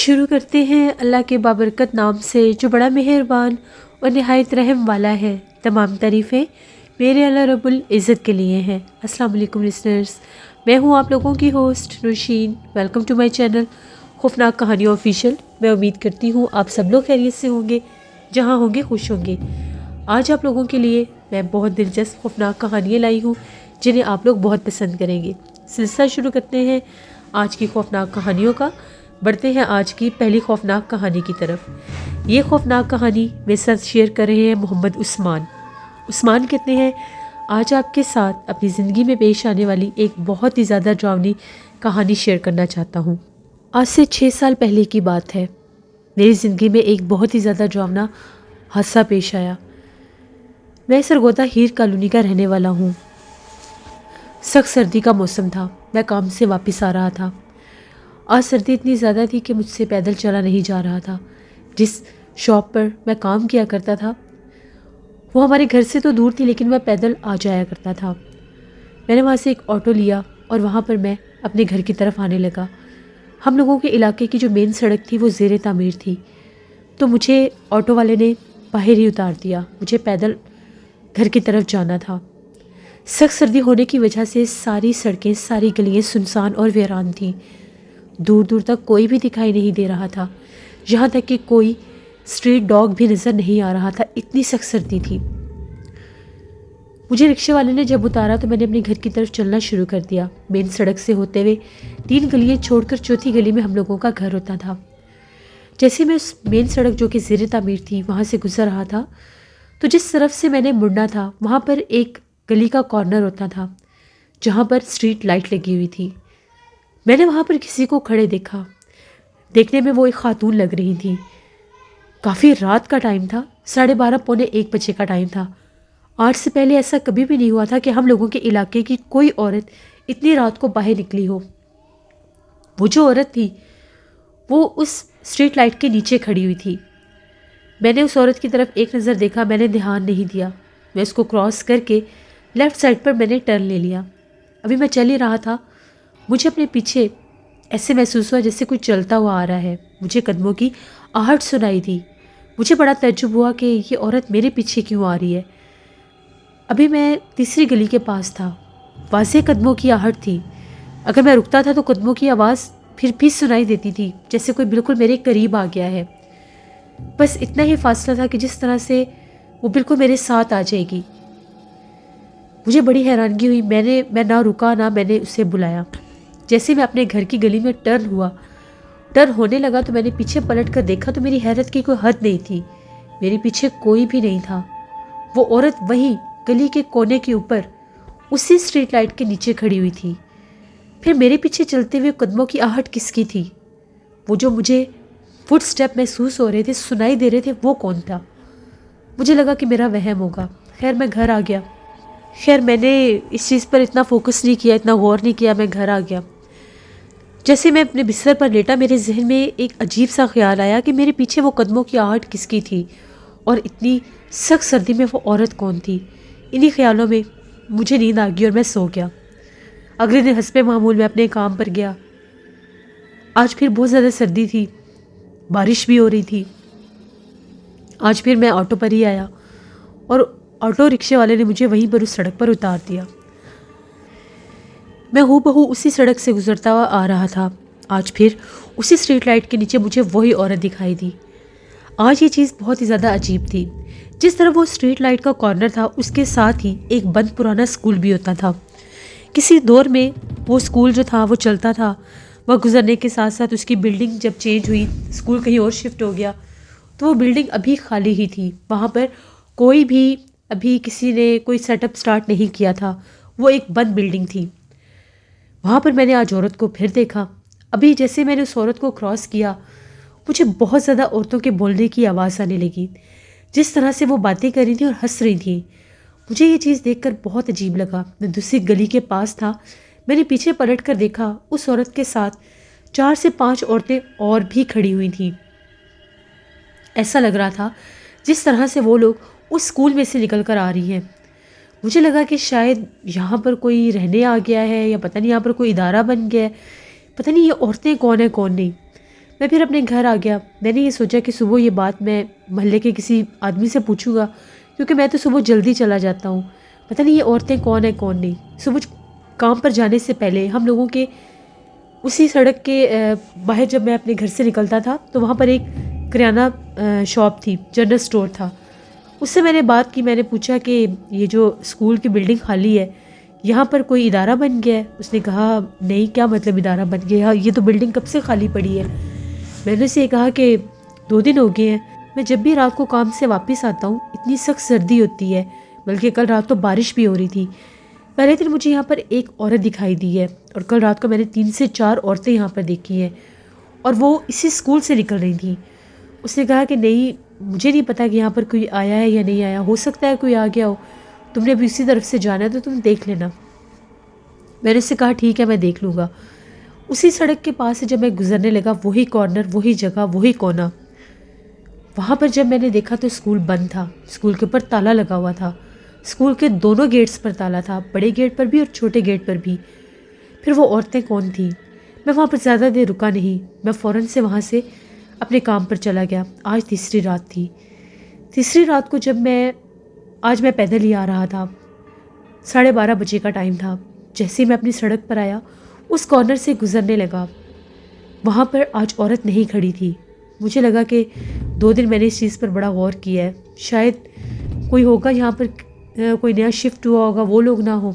شروع کرتے ہیں اللہ کے بابرکت نام سے جو بڑا مہربان اور نہایت رحم والا ہے۔ تمام تعریفیں میرے اللہ رب العزت کے لیے ہیں۔ السلام علیکم لسنرز، میں ہوں آپ لوگوں کی host Nausheen. Welcome to my channel خوفناک کہانیوں آفیشیل۔ میں امید کرتی ہوں آپ سب لوگ خیریت سے ہوں گے، جہاں ہوں گے خوش ہوں گے۔ آج آپ لوگوں کے لیے میں بہت دلچسپ خوفناک کہانیاں لائی ہوں جنہیں آپ لوگ بہت پسند کریں گے۔ سلسلہ شروع کرتے ہیں آج کی خوفناک کہانیوں کا۔ بڑھتے ہیں آج کی پہلی خوفناک کہانی کی طرف۔ یہ خوفناک کہانی میرے ساتھ شیئر کر رہے ہیں محمد عثمان کہتے ہیں، آج آپ کے ساتھ اپنی زندگی میں پیش آنے والی ایک بہت ہی زیادہ ڈراؤنی کہانی شیئر کرنا چاہتا ہوں۔ آج سے 6 سال پہلے کی بات ہے۔ میری زندگی میں ایک بہت ہی زیادہ ڈراؤنا حادثہ پیش آیا۔ میں سرگودا ہیر کالونی کا رہنے والا ہوں۔ سخت سردی کا موسم تھا۔ میں کام سے واپس آ رہا تھا۔ آج سردی اتنی زیادہ تھی کہ مجھ سے پیدل چلا نہیں جا رہا تھا۔ جس شاپ پر میں کام کیا کرتا تھا وہ ہمارے گھر سے تو دور تھی، لیکن میں پیدل آ جایا کرتا تھا۔ میں نے وہاں سے ایک آٹو لیا اور وہاں پر میں اپنے گھر کی طرف آنے لگا۔ ہم لوگوں کے علاقے کی جو مین سڑک تھی وہ زیر تعمیر تھی، تو مجھے آٹو والے نے باہر ہی اتار دیا۔ مجھے پیدل گھر کی طرف جانا تھا۔ سخت سردی ہونے کی وجہ سے ساری سڑکیں، ساری گلیاں سنسان اور ویران تھیں۔ دور دور تک کوئی بھی دکھائی نہیں دے رہا تھا، یہاں تک کہ کوئی اسٹریٹ ڈاگ بھی نظر نہیں آ رہا تھا، اتنی سخت سردی تھی۔ مجھے رکشے والے نے جب اتارا تو میں نے اپنے گھر کی طرف چلنا شروع کر دیا۔ مین سڑک سے ہوتے ہوئے 3 گلیاں چھوڑ کر چوتھی گلی میں ہم لوگوں کا گھر ہوتا تھا۔ جیسے میں اس مین سڑک جو کہ زیر تعمیر تھی وہاں سے گزر رہا تھا، تو جس طرف سے میں نے مڑنا تھا وہاں پر ایک گلی کا کارنر ہوتا تھا جہاں پر اسٹریٹ لائٹ لگی ہوئی تھی۔ میں نے وہاں پر کسی کو کھڑے دیکھا۔ دیکھنے میں وہ ایک خاتون لگ رہی تھی۔ کافی رات کا ٹائم تھا، 12:30 پونے 1 بجے کا ٹائم تھا۔ آج سے پہلے ایسا کبھی بھی نہیں ہوا تھا کہ ہم لوگوں کے علاقے کی کوئی عورت اتنی رات کو باہر نکلی ہو۔ وہ جو عورت تھی وہ اس اسٹریٹ لائٹ کے نیچے کھڑی ہوئی تھی۔ میں نے اس عورت کی طرف ایک نظر دیکھا، میں نے دھیان نہیں دیا۔ میں اس کو کراس کر کے لیفٹ سائڈ پر میں نے ٹرن لے لیا۔ ابھی میں چل ہی رہا تھا، مجھے اپنے پیچھے ایسے محسوس ہوا جیسے کوئی چلتا ہوا آ رہا ہے۔ مجھے قدموں کی آہٹ سنائی دی۔ مجھے بڑا تعجب ہوا کہ یہ عورت میرے پیچھے کیوں آ رہی ہے۔ ابھی میں تیسری گلی کے پاس تھا، واضح قدموں کی آہٹ تھی۔ اگر میں رکتا تھا تو قدموں کی آواز پھر بھی سنائی دیتی تھی، جیسے کوئی بالکل میرے قریب آ گیا ہے۔ بس اتنا ہی فاصلہ تھا کہ جس طرح سے وہ بالکل میرے ساتھ آ جائے گی۔ مجھے بڑی حیرانگی ہوئی۔ میں نہ رکا نہ میں نے اسے بلایا۔ جیسے میں اپنے گھر کی گلی میں ٹرن ہونے لگا تو میں نے پیچھے پلٹ کر دیکھا تو میری حیرت کی کوئی حد نہیں تھی۔ میرے پیچھے کوئی بھی نہیں تھا۔ وہ عورت وہیں گلی کے کونے کے اوپر اسی اسٹریٹ لائٹ کے نیچے کھڑی ہوئی تھی۔ پھر میرے پیچھے چلتے ہوئے قدموں کی آہٹ کس کی تھی؟ وہ جو مجھے فٹ سٹیپ محسوس ہو رہے تھے، سنائی دے رہے تھے، وہ کون تھا؟ مجھے لگا کہ میرا وہم ہوگا۔ خیر میں گھر آ گیا۔ میں نے اس چیز پر اتنا فوکس نہیں کیا، اتنا غور نہیں کیا۔ میں گھر آ گیا۔ جیسے میں اپنے بستر پر لیٹا میرے ذہن میں ایک عجیب سا خیال آیا کہ میرے پیچھے وہ قدموں کی آہٹ کس کی تھی اور اتنی سخت سردی میں وہ عورت کون تھی۔ انہی خیالوں میں مجھے نیند آ گئی اور میں سو گیا۔ اگلے دن حسب معمول میں اپنے کام پر گیا۔ آج پھر بہت زیادہ سردی تھی، بارش بھی ہو رہی تھی۔ آج پھر میں آٹو پر ہی آیا اور آٹو رکشے والے نے مجھے وہیں پر اس سڑک پر اتار دیا۔ میں ہو بہو اسی سڑک سے گزرتا ہوا آ رہا تھا۔ آج پھر اسی اسٹریٹ لائٹ کے نیچے مجھے وہی عورت دکھائی دی۔ آج یہ چیز بہت ہی زیادہ عجیب تھی۔ جس طرح وہ اسٹریٹ لائٹ کا کارنر تھا اس کے ساتھ ہی ایک بند پرانا اسکول بھی ہوتا تھا۔ کسی دور میں وہ اسکول جو تھا وہ چلتا تھا، وہ گزرنے کے ساتھ ساتھ اس کی بلڈنگ جب چینج ہوئی، اسکول کہیں اور شفٹ ہو گیا، تو وہ بلڈنگ ابھی خالی ہی تھی۔ وہاں پر کوئی بھی ابھی کسی نے کوئی سیٹ اپ سٹارٹ نہیں کیا تھا، وہ ایک بند بلڈنگ تھی۔ وہاں پر میں نے آج عورت کو پھر دیکھا۔ ابھی جیسے میں نے اس عورت کو کراس کیا، مجھے بہت زیادہ عورتوں کے بولنے کی آواز آنے لگی، جس طرح سے وہ باتیں کر رہی تھیں اور ہنس رہی تھیں۔ مجھے یہ چیز دیکھ کر بہت عجیب لگا۔ میں دوسری گلی کے پاس تھا، میں نے پیچھے پلٹ کر دیکھا، اس عورت کے ساتھ 4 سے 5 عورتیں اور بھی کھڑی ہوئی تھیں۔ ایسا لگ رہا تھا جس طرح سے وہ لوگ اس اسکول میں سے نکل کر آ رہی ہیں۔ مجھے لگا کہ شاید یہاں پر کوئی رہنے آ گیا ہے یا پتہ نہیں یہاں پر کوئی ادارہ بن گیا ہے، پتہ نہیں یہ عورتیں کون ہیں کون نہیں۔ میں پھر اپنے گھر آ گیا۔ میں نے یہ سوچا کہ صبح یہ بات میں محلے کے کسی آدمی سے پوچھوں گا، کیونکہ میں تو صبح جلدی چلا جاتا ہوں۔ پتہ نہیں یہ عورتیں کون ہیں کون نہیں۔ صبح کام پر جانے سے پہلے ہم لوگوں کے اسی سڑک کے باہر جب میں اپنے گھر سے نکلتا تھا تو وہاں پر ایک کریانہ شاپ تھی، جنرل اسٹور تھا۔ اس سے میں نے بات کی، میں نے پوچھا کہ یہ جو اسکول کی بلڈنگ خالی ہے یہاں پر کوئی ادارہ بن گیا ہے؟ اس نے کہا نہیں، کیا مطلب ادارہ بن گیا، یہ تو بلڈنگ کب سے خالی پڑی ہے۔ میں نے اسے یہ کہا کہ 2 دن ہو گئے ہیں، میں جب بھی رات کو کام سے واپس آتا ہوں اتنی سخت سردی ہوتی ہے، بلکہ کل رات تو بارش بھی ہو رہی تھی۔ پہلے دن مجھے یہاں پر ایک عورت دکھائی دی ہے اور کل رات کو میں نے 3 سے 4 عورتیں یہاں پر دیکھی ہیں اور وہ اسی اسکول سے نکل رہی تھیں۔ اس نے کہا کہ نہیں، مجھے نہیں پتا کہ یہاں پر کوئی آیا ہے یا نہیں آیا، ہو سکتا ہے کوئی آ گیا ہو، تم نے ابھی اسی طرف سے جانا ہے تو تم دیکھ لینا۔ میں نے اس سے کہا ٹھیک ہے، میں دیکھ لوں گا۔ اسی سڑک کے پاس سے جب میں گزرنے لگا، وہی کارنر، وہی جگہ، وہی کونا، وہاں پر جب میں نے دیکھا تو اسکول بند تھا، اسکول کے اوپر تالا لگا ہوا تھا، اسکول کے دونوں گیٹس پر تالا تھا، بڑے گیٹ پر بھی اور چھوٹے گیٹ پر بھی۔ پھر وہ عورتیں کون تھیں؟ میں وہاں پر زیادہ دیر رکا نہیں، میں فوراً سے وہاں سے اپنے کام پر چلا گیا۔ آج تیسری رات تھی۔ تیسری رات کو جب آج میں پیدل ہی آ رہا تھا، 12:30 بجے کا ٹائم تھا۔ جیسے میں اپنی سڑک پر آیا، اس کارنر سے گزرنے لگا، وہاں پر آج عورت نہیں کھڑی تھی۔ مجھے لگا کہ 2 دن میں نے اس چیز پر بڑا غور کیا ہے، شاید کوئی ہوگا یہاں پر، کوئی نیا شفٹ ہوا ہوگا، وہ لوگ نہ ہوں۔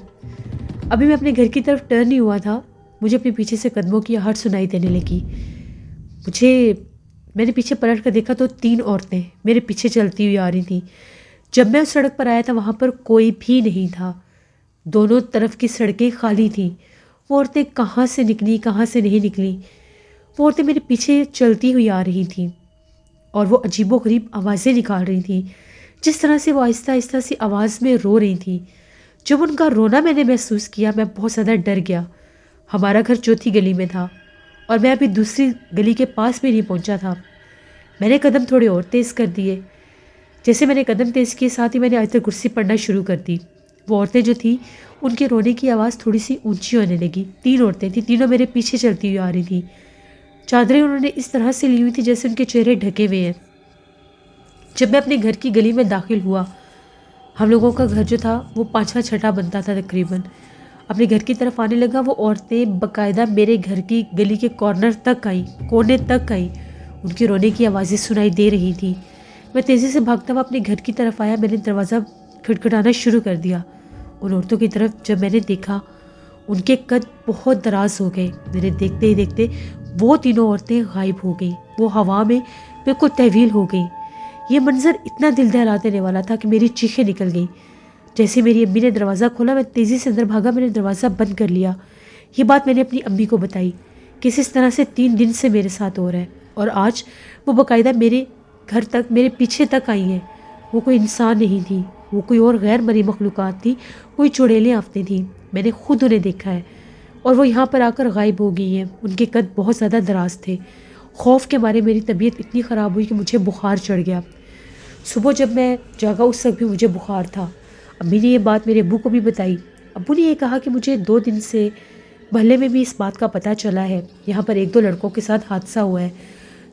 ابھی میں اپنے گھر کی طرف ٹرن ہی ہوا تھا، مجھے اپنے پیچھے سے قدموں کی آہٹ سنائی دینے لگی۔ میں نے پیچھے پلٹ کر دیکھا تو 3 عورتیں میرے پیچھے چلتی ہوئی آ رہی تھیں۔ جب میں اس سڑک پر آیا تھا وہاں پر کوئی بھی نہیں تھا، دونوں طرف کی سڑکیں خالی تھیں۔ وہ عورتیں کہاں سے نکلیں، کہاں سے نہیں نکلیں؟ وہ عورتیں میرے پیچھے چلتی ہوئی آ رہی تھیں اور وہ عجیب و غریب آوازیں نکال رہی تھیں، جس طرح سے وہ آہستہ آہستہ سی آواز میں رو رہی تھیں۔ جب ان کا رونا میں نے محسوس کیا، میں بہت زیادہ ڈر گیا۔ ہمارا گھر چوتھی گلی میں تھا اور میں ابھی دوسری گلی کے پاس بھی نہیں پہنچا تھا۔ میں نے قدم تھوڑے اور تیز کر دیے۔ جیسے میں نے قدم تیز کیے، ساتھ ہی میں نے آیت الکرسی پڑھنا شروع کر دی۔ وہ عورتیں جو تھیں ان کے رونے کی آواز تھوڑی سی اونچی ہونے لگی۔ 3 عورتیں تھیں، تینوں میرے پیچھے چلتی ہوئی آ رہی تھیں۔ چادریں انہوں نے اس طرح سے لی ہوئی تھی جیسے ان کے چہرے ڈھکے ہوئے ہیں۔ جب میں اپنے گھر کی گلی میں داخل ہوا، ہم لوگوں کا گھر جو تھا وہ 5واں چھٹا بنتا تھا تقریباً، اپنے گھر کی طرف آنے لگا، وہ عورتیں باقاعدہ میرے گھر کی گلی کے کارنر تک آئیں، کونے تک آئیں، ان کی رونے کی آوازیں سنائی دے رہی تھیں۔ میں تیزی سے بھاگتا ہوا اپنے گھر کی طرف آیا، میں نے دروازہ کھٹکھٹانا شروع کر دیا۔ ان عورتوں کی طرف جب میں نے دیکھا، ان کے قد بہت دراز ہو گئے۔ میرے دیکھتے ہی دیکھتے وہ تینوں عورتیں غائب ہو گئیں، وہ ہوا میں بالکل تحویل ہو گئیں۔ یہ منظر اتنا دل دہلا دینے والا تھا کہ میری چیخیں نکل گئیں۔ جیسے میری امی نے دروازہ کھولا، میں تیزی سے اندر بھاگا، میں نے دروازہ بند کر لیا۔ یہ بات میں نے اپنی امی کو بتائی کہ اس طرح سے 3 دن سے میرے ساتھ ہو رہا ہے، اور آج وہ باقاعدہ میرے گھر تک، میرے پیچھے تک آئی ہیں۔ وہ کوئی انسان نہیں تھی، وہ کوئی اور غیر مرئی مخلوقات تھی، کوئی چڑیلیں آفتیں تھیں۔ میں نے خود انہیں دیکھا ہے اور وہ یہاں پر آ کر غائب ہو گئی ہیں۔ ان کے قد بہت زیادہ دراز تھے۔ خوف کے مارے میری طبیعت اتنی خراب ہوئی کہ مجھے بخار چڑھ گیا۔ صبح جب میں جاگا اس وقت بھی مجھے بخار تھا۔ امی نے یہ بات میرے ابو کو بھی بتائی۔ ابو نے یہ کہا کہ مجھے 2 دن سے محلے میں بھی اس بات کا پتہ چلا ہے، یہاں پر 1-2 لڑکوں کے ساتھ حادثہ ہوا ہے۔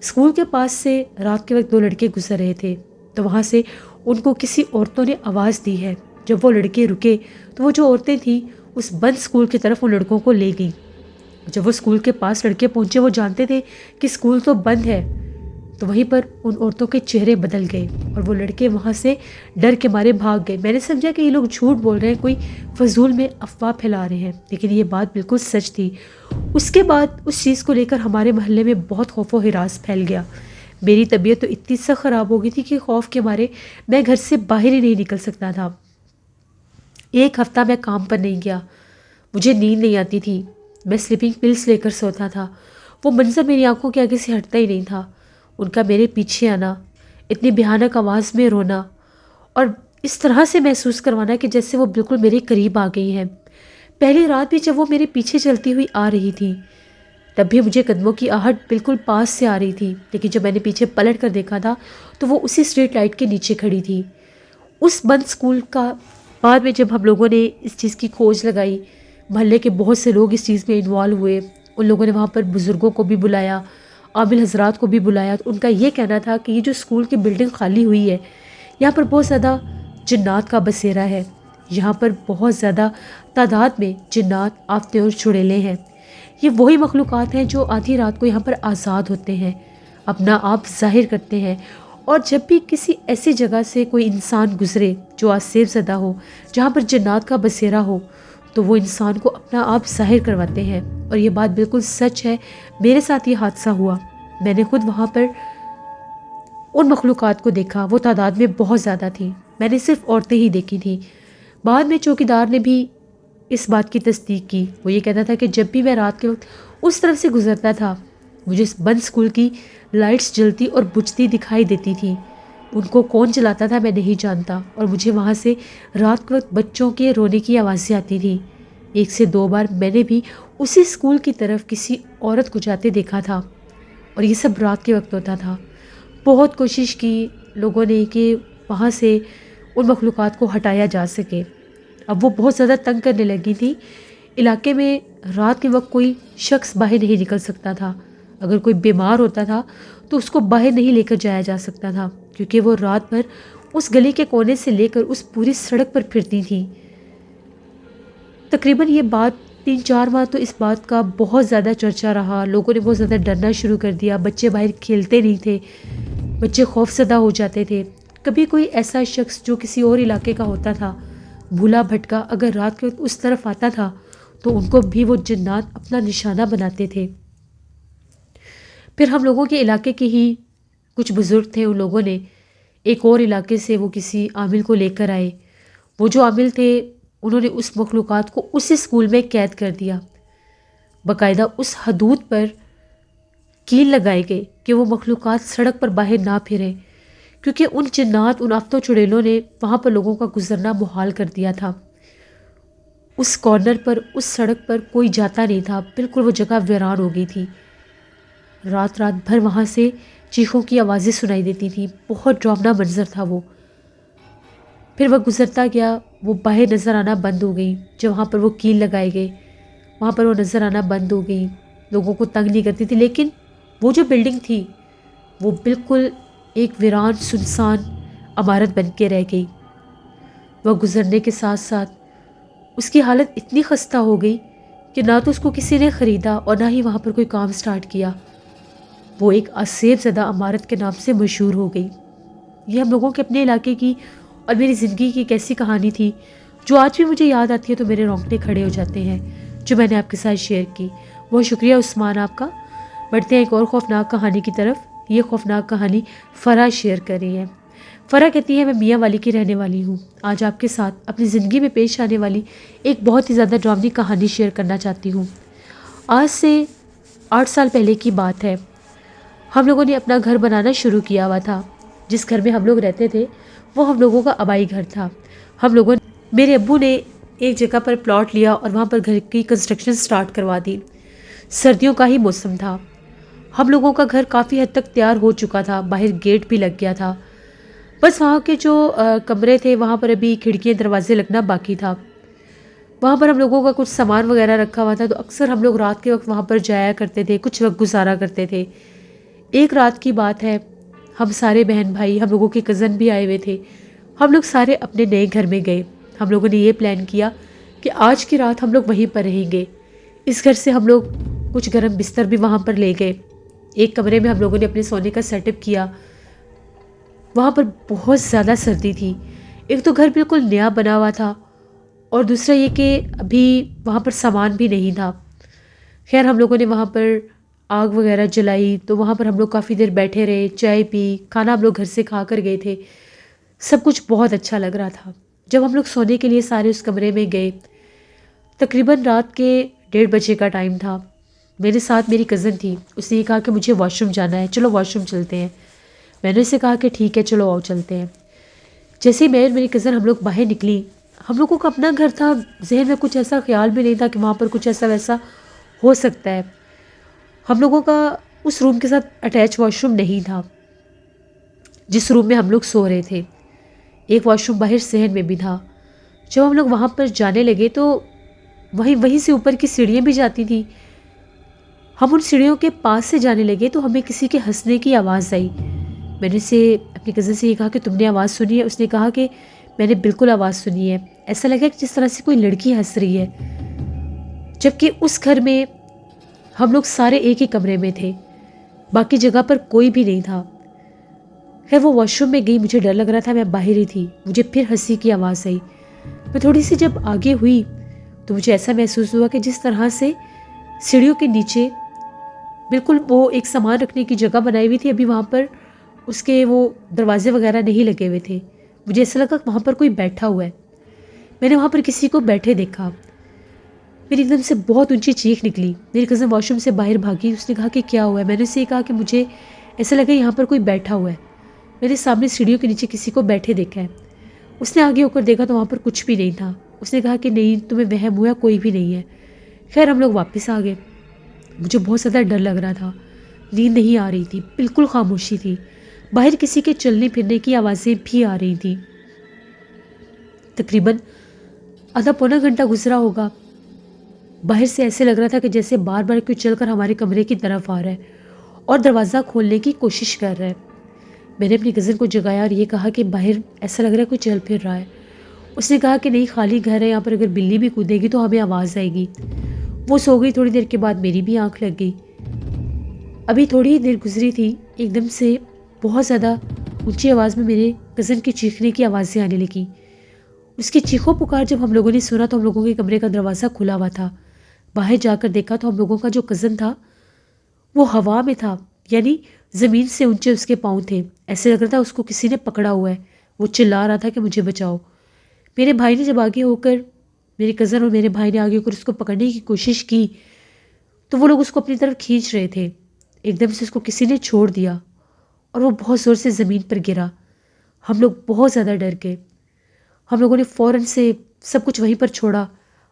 اسکول کے پاس سے رات کے وقت 2 لڑکے گزر رہے تھے تو وہاں سے ان کو کسی عورتوں نے آواز دی ہے۔ جب وہ لڑکے رکے تو وہ جو عورتیں تھیں اس بند اسکول کی طرف ان لڑکوں کو لے گئیں۔ جب وہ اسکول کے پاس لڑکے پہنچے، وہ جانتے تھے کہ اسکول تو بند ہے، تو وہیں پر ان عورتوں کے چہرے بدل گئے اور وہ لڑکے وہاں سے ڈر کے مارے بھاگ گئے۔ میں نے سمجھا کہ یہ لوگ جھوٹ بول رہے ہیں، کوئی فضول میں افواہ پھیلا رہے ہیں، لیکن یہ بات بالکل سچ تھی۔ اس کے بعد اس چیز کو لے کر ہمارے محلے میں بہت خوف و ہراس پھیل گیا۔ میری طبیعت تو اتنی سخت خراب ہو گئی تھی کہ خوف کے مارے میں گھر سے باہر ہی نہیں نکل سکتا تھا۔ 1 ہفتہ میں کام پر نہیں گیا، مجھے نیند نہیں آتی تھی، میں سلیپنگ پلس لے کر سوتا تھا۔ وہ منظر میری آنکھوں کے آگے سے ہٹتا ہی نہیں تھا۔ ان کا میرے پیچھے آنا، اتنی بھیانک آواز میں رونا اور اس طرح سے محسوس کروانا کہ جیسے وہ بالکل میرے قریب آ گئی ہیں۔ پہلی رات بھی جب وہ میرے پیچھے چلتی ہوئی آ رہی تھی تب بھی مجھے قدموں کی آہٹ بالکل پاس سے آ رہی تھی، لیکن جب میں نے پیچھے پلٹ کر دیکھا تھا تو وہ اسی اسٹریٹ لائٹ کے نیچے کھڑی تھی۔ اس بند اسکول کا بعد میں جب ہم لوگوں نے اس چیز کی کھوج لگائی، محلے کے بہت سے لوگ اس چیز میں انوالو ہوئے، ان لوگوں نے وہاں پر بزرگوں کو بھی بلایا، عامل حضرات کو بھی بلایا تو ان کا یہ کہنا تھا کہ یہ جو اسکول کی بلڈنگ خالی ہوئی ہے یہاں پر بہت زیادہ جنات کا بسیرا ہے، یہاں پر بہت زیادہ تعداد میں جنات آفتے اور چڑیلیں ہیں۔ یہ وہی مخلوقات ہیں جو آدھی رات کو یہاں پر آزاد ہوتے ہیں، اپنا آپ ظاہر کرتے ہیں، اور جب بھی کسی ایسی جگہ سے کوئی انسان گزرے جو آسیب زدہ ہو، جہاں پر جنات کا بسیرا ہو، تو وہ انسان کو اپنا آپ ظاہر کرواتے ہیں۔ اور یہ بات بالکل سچ ہے، میرے ساتھ یہ حادثہ ہوا، میں نے خود وہاں پر ان مخلوقات کو دیکھا، وہ تعداد میں بہت زیادہ تھی، میں نے صرف عورتیں ہی دیکھی تھیں۔ بعد میں چوکیدار نے بھی اس بات کی تصدیق کی، وہ یہ کہتا تھا کہ جب بھی میں رات کے وقت اس طرف سے گزرتا تھا مجھے اس بند اسکول کی لائٹس جلتی اور بجھتی دکھائی دیتی تھی، ان کو کون جلاتا تھا میں نہیں جانتا، اور مجھے وہاں سے رات کے وقت بچوں کے رونے کی آوازیں آتی تھی۔ 1 سے 2 بار میں نے بھی اسی اسکول کی طرف کسی عورت کو جاتے دیکھا تھا، اور یہ سب رات کے وقت ہوتا تھا۔ بہت کوشش کی لوگوں نے کہ وہاں سے ان مخلوقات کو ہٹایا جا سکے، اب وہ بہت زیادہ تنگ کرنے لگی تھی۔ علاقے میں رات کے وقت کوئی شخص باہر نہیں نکل سکتا تھا، اگر کوئی بیمار ہوتا تھا تو اس کو باہر نہیں لے کر جایا جا سکتا تھا، کیونکہ وہ رات بھر اس گلی کے کونے سے لے کر اس پوری سڑک پر پھرتی تھیں۔ تقریباً یہ بات 3-4 ماہ تو اس بات کا بہت زیادہ چرچا رہا، لوگوں نے بہت زیادہ ڈرنا شروع کر دیا، بچے باہر کھیلتے نہیں تھے، بچے خوف زدہ ہو جاتے تھے۔ کبھی کوئی ایسا شخص جو کسی اور علاقے کا ہوتا تھا، بھولا بھٹکا، اگر رات کے وقت اس طرف آتا تھا تو ان کو بھی وہ جنات اپنا نشانہ بناتے تھے۔ پھر ہم لوگوں کے علاقے کے ہی کچھ بزرگ تھے، ان لوگوں نے ایک اور علاقے سے وہ کسی عامل کو لے کر آئے، وہ جو عامل تھے انہوں نے اس مخلوقات کو اسی اسکول میں قید کر دیا، باقاعدہ اس حدود پر کیل لگائے گئے کہ وہ مخلوقات سڑک پر باہر نہ پھریں، کیونکہ ان جنات، ان آفتوں چڑیلوں نے وہاں پر لوگوں کا گزرنا محال کر دیا تھا۔ اس کارنر پر، اس سڑک پر کوئی جاتا نہیں تھا، بالکل وہ جگہ ویران ہو گئی تھی۔ رات بھر وہاں سے چیخوں کی آوازیں سنائی دیتی تھیں، بہت ڈراؤنا منظر تھا وہ۔ پھر وہ گزرتا گیا، وہ باہر نظر آنا بند ہو گئی، جب وہاں پر وہ کیل لگائے گئے وہاں پر وہ نظر آنا بند ہو گئی، لوگوں کو تنگ نہیں کرتی تھی، لیکن وہ جو بلڈنگ تھی وہ بالکل ایک ویران سنسان عمارت بن کے رہ گئی۔ وہ گزرنے کے ساتھ ساتھ اس کی حالت اتنی خستہ ہو گئی کہ نہ تو اس کو کسی نے خریدا اور نہ ہی وہاں پر کوئی کام سٹارٹ کیا، وہ ایک آسیب زدہ عمارت کے نام سے مشہور ہو گئی۔ یہ ہم لوگوں کے اپنے علاقے کی اور میری زندگی کی ایک ایسی کہانی تھی جو آج بھی مجھے یاد آتی ہے تو میرے رونگٹے کھڑے ہو جاتے ہیں، جو میں نے آپ کے ساتھ شیئر کی۔ بہت شکریہ عثمان آپ کا۔ بڑھتے ہیں ایک اور خوفناک کہانی کی طرف۔ یہ خوفناک کہانی فرح شیئر کر رہی ہے۔ فرح کہتی ہے، میں میاں والی کی رہنے والی ہوں، آج آپ کے ساتھ اپنی زندگی میں پیش آنے والی ایک بہت ہی زیادہ ڈراؤنی کہانی شیئر کرنا چاہتی ہوں۔ آج سے 8 سال پہلے کی بات ہے، ہم لوگوں نے اپنا گھر بنانا شروع کیا ہوا تھا۔ جس گھر میں ہم لوگ رہتے تھے وہ ہم لوگوں کا آبائی گھر تھا۔ ہم لوگوں میرے ابو نے ایک جگہ پر پلاٹ لیا اور وہاں پر گھر کی کنسٹرکشن سٹارٹ کروا دی۔ سردیوں کا ہی موسم تھا، ہم لوگوں کا گھر کافی حد تک تیار ہو چکا تھا، باہر گیٹ بھی لگ گیا تھا، بس وہاں کے جو کمرے تھے وہاں پر ابھی کھڑکیاں دروازے لگنا باقی تھا۔ وہاں پر ہم لوگوں کا کچھ سامان وغیرہ رکھا ہوا تھا، تو اکثر ہم لوگ رات کے وقت وہاں پر جایا کرتے تھے، کچھ وقت گزارا کرتے تھے۔ ایک رات کی بات ہے، ہم سارے بہن بھائی، ہم لوگوں کے کزن بھی آئے ہوئے تھے، ہم لوگ سارے اپنے نئے گھر میں گئے۔ ہم لوگوں نے یہ پلان کیا کہ آج کی رات ہم لوگ وہیں پر رہیں گے۔ اس گھر سے ہم لوگ کچھ گرم بستر بھی وہاں پر لے گئے، ایک کمرے میں ہم لوگوں نے اپنے سونے کا سیٹ اپ کیا۔ وہاں پر بہت زیادہ سردی تھی، ایک تو گھر بالکل نیا بنا ہوا تھا اور دوسرا یہ کہ ابھی وہاں پر سامان بھی نہیں تھا۔ خیر ہم لوگوں نے وہاں پر آگ وغیرہ جلائی، تو وہاں پر ہم لوگ کافی دیر بیٹھے رہے، چائے پی، کھانا ہم لوگ گھر سے کھا کر گئے تھے، سب کچھ بہت اچھا لگ رہا تھا۔ جب ہم لوگ سونے کے لیے سارے اس کمرے میں گئے، تقریباً رات کے 1:30 بجے کا ٹائم تھا۔ میرے ساتھ میری کزن تھی، اس نے یہ کہا کہ مجھے واش روم جانا ہے، چلو واش روم چلتے ہیں۔ میں نے اسے کہا کہ ٹھیک ہے چلو آؤ چلتے ہیں۔ جیسے ہی میں اور میری کزن ہم لوگ باہر نکلی، ہم لوگوں کا اپنا گھر تھا، ذہن میں کچھ ایسا خیال بھی نہیں تھا کہ وہاں پر کچھ ایسا ویسا ہو سکتا ہے۔ ہم لوگوں کا اس روم کے ساتھ اٹیچ واش روم نہیں تھا جس روم میں ہم لوگ سو رہے تھے، ایک واش روم باہر صحن میں بھی تھا۔ جب ہم لوگ وہاں پر جانے لگے تو وہیں سے اوپر کی سیڑھیاں بھی جاتی تھی، ہم ان سیڑھیوں کے پاس سے جانے لگے تو ہمیں کسی کے ہنسنے کی آواز آئی۔ میں نے اسے اپنی کزن سے یہ کہا کہ تم نے آواز سنی ہے؟ اس نے کہا کہ میں نے بالکل آواز سنی ہے، ایسا لگا کہ جس طرح سے کوئی لڑکی ہنس رہی ہے، جبکہ اس گھر میں ہم لوگ سارے ایک ہی کمرے میں تھے، باقی جگہ پر کوئی بھی نہیں تھا۔ خیر وہ واش روم میں گئی، مجھے ڈر لگ رہا تھا، میں باہر ہی تھی، مجھے پھر ہنسی کی آواز آئی۔ میں تھوڑی سی جب آگے ہوئی تو مجھے ایسا محسوس ہوا کہ جس طرح سے سیڑھیوں کے نیچے بالکل وہ ایک سامان رکھنے کی جگہ بنائی ہوئی تھی، ابھی وہاں پر اس کے وہ دروازے وغیرہ نہیں لگے ہوئے تھے، مجھے ایسا لگا کہ وہاں پر کوئی بیٹھا ہوا ہے۔ میں نے وہاں پر کسی کو بیٹھے دیکھا، میری ایک دم سے بہت اونچی چیخ نکلی۔ میری کزن واش روم سے باہر بھاگی، اس نے کہا کہ کیا ہوا ہے؟ میں نے اسے کہا کہ مجھے ایسا لگا یہاں پر کوئی بیٹھا ہوا ہے، میرے سامنے سیڑھیوں کے نیچے کسی کو بیٹھے دیکھا ہے۔ اس نے آگے ہو کر دیکھا تو وہاں پر کچھ بھی نہیں تھا۔ اس نے کہا کہ نہیں تمہیں وہم ہوا، کوئی بھی نہیں ہے۔ خیر ہم لوگ واپس آ گئے، مجھے بہت زیادہ ڈر لگ رہا تھا، نیند نہیں آ رہی تھی، بالکل خاموشی تھی، باہر کسی کے چلنے پھرنے کی آوازیں بھی آ رہی تھیں۔ تقریباً آدھا پونا گھنٹہ گزرا ہوگا، باہر سے ایسے لگ رہا تھا کہ جیسے بار بار کوئی چل کر ہمارے کمرے کی طرف آ رہا ہے اور دروازہ کھولنے کی کوشش کر رہا ہے۔ میں نے اپنی کزن کو جگایا اور یہ کہا کہ باہر ایسا لگ رہا ہے کوئی چل پھر رہا ہے۔ اس نے کہا کہ نہیں خالی گھر ہے، یہاں پر اگر بلی بھی کودے گی تو ہمیں آواز آئے گی۔ وہ سو گئی، تھوڑی دیر کے بعد میری بھی آنکھ لگ گئی۔ ابھی تھوڑی ہی دیر گزری تھی، ایک دم سے بہت زیادہ اونچی آواز میں میرے کزن کی چیخنے کی آوازیں آنے لگیں۔ اس کی چیخو پکار جب ہم لوگوں نے سنا تو ہم لوگوں کے کمرے کا دروازہ کھلا ہوا تھا۔ باہر جا کر دیکھا تو ہم لوگوں کا جو کزن تھا وہ ہوا میں تھا، یعنی زمین سے اونچے اس کے پاؤں تھے، ایسے لگ رہا تھا اس کو کسی نے پکڑا ہوا ہے، وہ چلا رہا تھا کہ مجھے بچاؤ۔ میرے بھائی نے جب آگے ہو کر، میرے کزن اور میرے بھائی نے آگے ہو کر اس کو پکڑنے کی کوشش کی تو وہ لوگ اس کو اپنی طرف کھینچ رہے تھے، ایک دم سے اس کو کسی نے چھوڑ دیا اور وہ بہت زور سے زمین پر گرا۔ ہم لوگ بہت زیادہ ڈر گئے، ہم لوگوں نے فوراً سے سب کچھ وہیں پر چھوڑا۔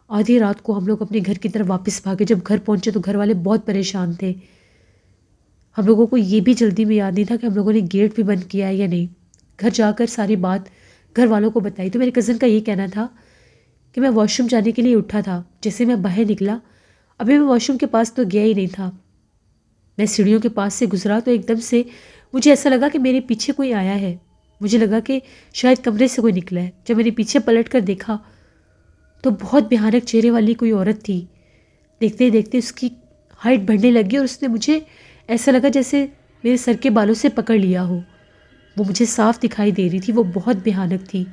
آدھی رات کو ہم لوگ اپنے گھر کی طرف واپس بھاگے، جب گھر پہنچے تو گھر والے بہت پریشان تھے۔ ہم لوگوں کو یہ بھی جلدی میں یاد نہیں تھا کہ ہم لوگوں نے گیٹ بھی بند کیا ہے یا نہیں۔ گھر جا کر ساری بات گھر والوں کو بتائی تو میرے کزن کا یہ کہنا تھا کہ میں واش روم جانے کے لیے اٹھا تھا، جیسے میں باہر نکلا ابھی میں واش روم کے پاس تو گیا ہی نہیں تھا، میں سیڑھیوں کے پاس سے گزرا تو ایک دم سے مجھے ایسا لگا کہ میرے پیچھے کوئی آیا ہے، مجھے لگا کہ شاید کمرے سے کوئی نکلا ہے۔ جب میں نے پیچھے پلٹ کر دیکھا تو بہت بھیانک چہرے والی کوئی عورت تھی، دیکھتے دیکھتے اس کی ہائٹ بڑھنے لگی اور اس نے مجھے ایسا لگا جیسے میرے سر کے بالوں سے پکڑ لیا ہو۔ وہ مجھے صاف دکھائی دے رہی تھی، وہ بہت بھیانک تھی،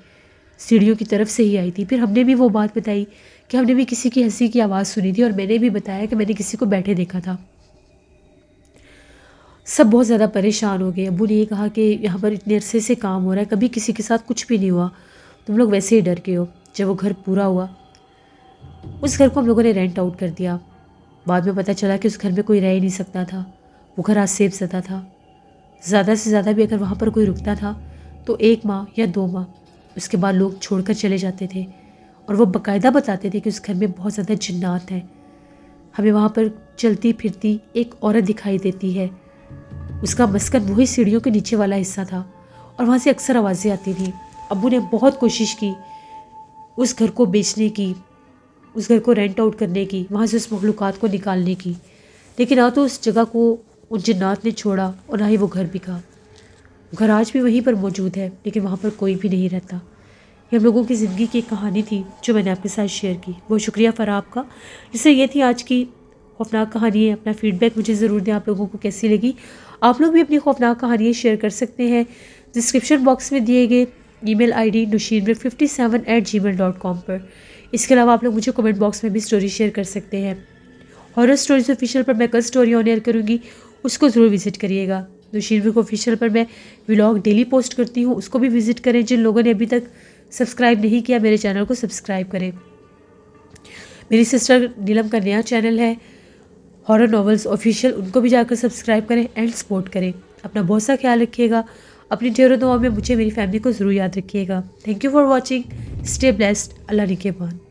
سیڑھیوں کی طرف سے ہی آئی تھی۔ پھر ہم نے بھی وہ بات بتائی کہ ہم نے بھی کسی کی ہنسی کی آواز سنی تھی اور میں نے بھی بتایا کہ میں نے کسی کو بیٹھے دیکھا تھا۔ سب بہت زیادہ پریشان ہو گئے۔ ابو نے یہ کہا کہ یہاں پر اتنے عرصے سے کام ہو رہا ہے، کبھی کسی کے ساتھ کچھ بھی نہیں ہوا، تم لوگ ویسے ہی ڈر گئے ہو۔ جب وہ گھر پورا ہوا، اس گھر کو ہم لوگوں نے رینٹ آؤٹ کر دیا۔ بعد میں پتہ چلا کہ اس گھر میں کوئی رہ ہی نہیں سکتا تھا، وہ گھر آج سیب زدہ تھا۔ زیادہ سے زیادہ بھی اگر وہاں پر کوئی رکتا تھا تو 1 ماہ یا 2 ماہ، اس کے بعد لوگ چھوڑ کر چلے جاتے تھے، اور وہ باقاعدہ بتاتے تھے کہ اس گھر میں بہت زیادہ جنات ہیں۔ ہمیں وہاں پر چلتی پھرتی ایک عورت دکھائی دیتی ہے، اس کا مسکن وہی سیڑھیوں کے نیچے والا حصہ تھا اور وہاں سے اکثر آوازیں آتی تھیں۔ ابو نے بہت کوشش کی اس گھر کو بیچنے کی، اس گھر کو رینٹ آؤٹ کرنے کی، وہاں سے اس مخلوقات کو نکالنے کی، لیکن نہ تو اس جگہ کو ان جنات نے چھوڑا اور نہ ہی وہ گھر بکا۔ گھر آج بھی وہیں پر موجود ہے لیکن وہاں پر کوئی بھی نہیں رہتا۔ یہ ہم لوگوں کی زندگی کی ایک کہانی تھی جو میں نے آپ کے ساتھ شیئر کی۔ بہت شکریہ فرا آپ کا۔ جس سے یہ تھی آج کی خوفناک کہانی ہے۔ اپنا فیڈ بیک مجھے ضرور دیں، آپ لوگوں کو کیسی لگی۔ آپ لوگ بھی اپنی خوفناک کہانیاں شیئر کر سکتے ہیں ڈسکرپشن باکس میں دیے گئے ای میل آئی ڈی nushinmir57@gmail.com پر۔ اس کے علاوہ آپ لوگ مجھے کمنٹ باکس میں بھی سٹوری شیئر کر سکتے ہیں۔ ہارر سٹوریز آفیشیل پر میں کل سٹوری آن ایئر کروں گی، اس کو ضرور وزٹ کریے گا۔ نشین میر آفیشیل پر میں ولاگ ڈیلی پوسٹ کرتی ہوں، اس کو بھی وزٹ کریں۔ جن لوگوں نے ابھی تک سبسکرائب نہیں کیا میرے چینل کو سبسکرائب کریں۔ میری سسٹر نیلم کا نیا چینل ہے ہارر ناولز آفیشیل، ان کو بھی جا کر سبسکرائب کریں اینڈ سپورٹ کریں۔ اپنا بہت سا خیال رکھیے گا، اپنی ڈھیروں دعاؤں میں مجھے میری فیملی کو ضرور یاد رکھیے گا۔ Thank you for watching, stay blessed, اللہ نگہبان۔